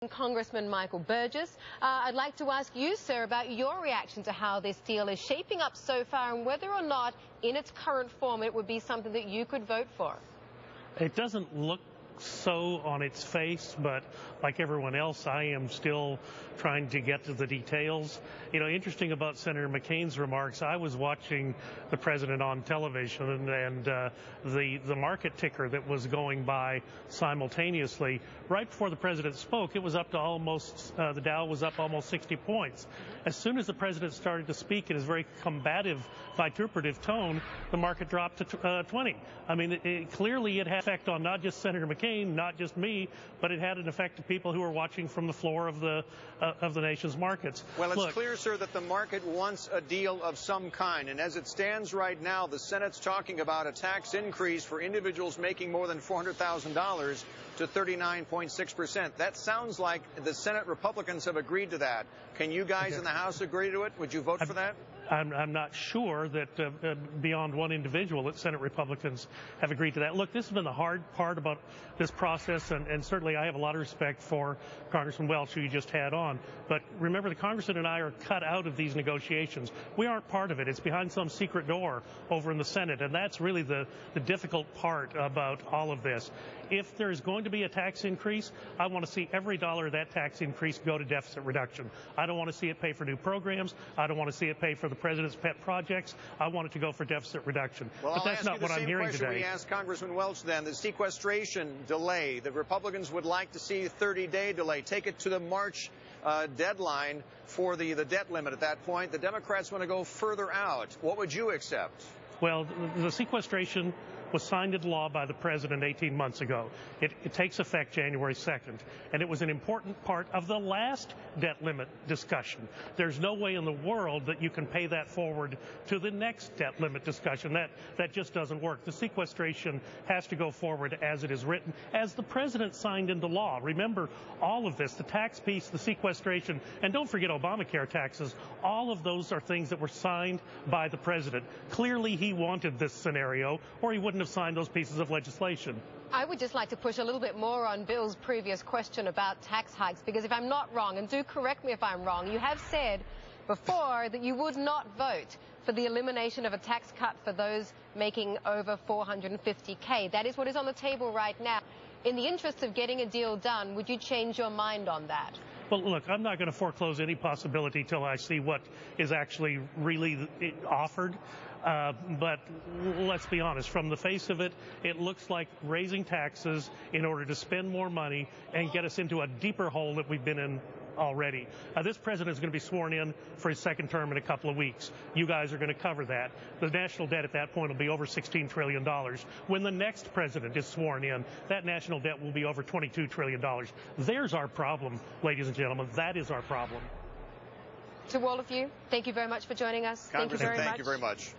Congressman Michael Burgess. I'd like to ask you, sir, about your reaction to how this deal is shaping up so far and whether or not, in its current form, it would be something that you could vote for. It doesn't look so on its face, but like everyone else, I am still trying to get to the details. You know, interesting about Senator McCain's remarks, I was watching the president on television, and the market ticker that was going by simultaneously, right before the president spoke, it was up to almost, the Dow was up almost 60 points. As soon as the president started to speak in his very combative, vituperative tone, the market dropped to 20. I mean, clearly it had effect on not just Senator McCain, not just me, but it had an effect to people who are watching from the floor of the nation's markets. Well, it's clear, sir, that the market wants a deal of some kind. And as it stands right now, the Senate's talking about a tax increase for individuals making more than $400,000 to 39.6%. That sounds like the Senate Republicans have agreed to that. Can you guys in the House agree to it? Would you vote for that? I'm not sure that beyond one individual that Senate Republicans have agreed to that. Look, this has been the hard part about this process, and certainly I have a lot of respect for Congressman Welch, who you just had on. But remember, the Congressman and I are cut out of these negotiations. We aren't part of it. It's behind some secret door over in the Senate, and that's really the difficult part about all of this. If there's going to be a tax increase, I want to see every dollar of that tax increase go to deficit reduction. I don't want to see it pay for new programs. I don't want to see it pay for the president's pet projects. I want it to go for deficit reduction. Well, but that's not what I'm hearing today. We asked Congressman Welch then, the sequestration delay. The Republicans would like to see a 30-day delay. Take it to the March deadline for the debt limit at that point. The Democrats want to go further out. What would you accept? Well, the sequestration was signed into law by the president 18 months ago. It takes effect January 2nd, and it was an important part of the last debt limit discussion. There's no way in the world that you can pay that forward to the next debt limit discussion. That just doesn't work. The sequestration has to go forward as it is written, as the president signed into law. Remember, all of this, the tax piece, the sequestration, and don't forget Obamacare taxes, all of those are things that were signed by the president. Clearly, he wanted this scenario, or he wouldn't have signed those pieces of legislation. I would just like to push a little bit more on Bill's previous question about tax hikes, because if I'm not wrong, and do correct me if I'm wrong, you have said before that you would not vote for the elimination of a tax cut for those making over $450K. That is what is on the table right now. In the interest of getting a deal done, would you change your mind on that? Well, look, I'm not going to foreclose any possibility till I see what is actually really offered. But let's be honest, from the face of it, it looks like raising taxes in order to spend more money and get us into a deeper hole that we've been in already. This president is going to be sworn in for his second term in a couple of weeks. You guys are going to cover that. The national debt at that point will be over $16 trillion. When the next president is sworn in, that national debt will be over $22 trillion. There's our problem, ladies and gentlemen. That is our problem. To all of you, thank you very much for joining us. Thank you very much.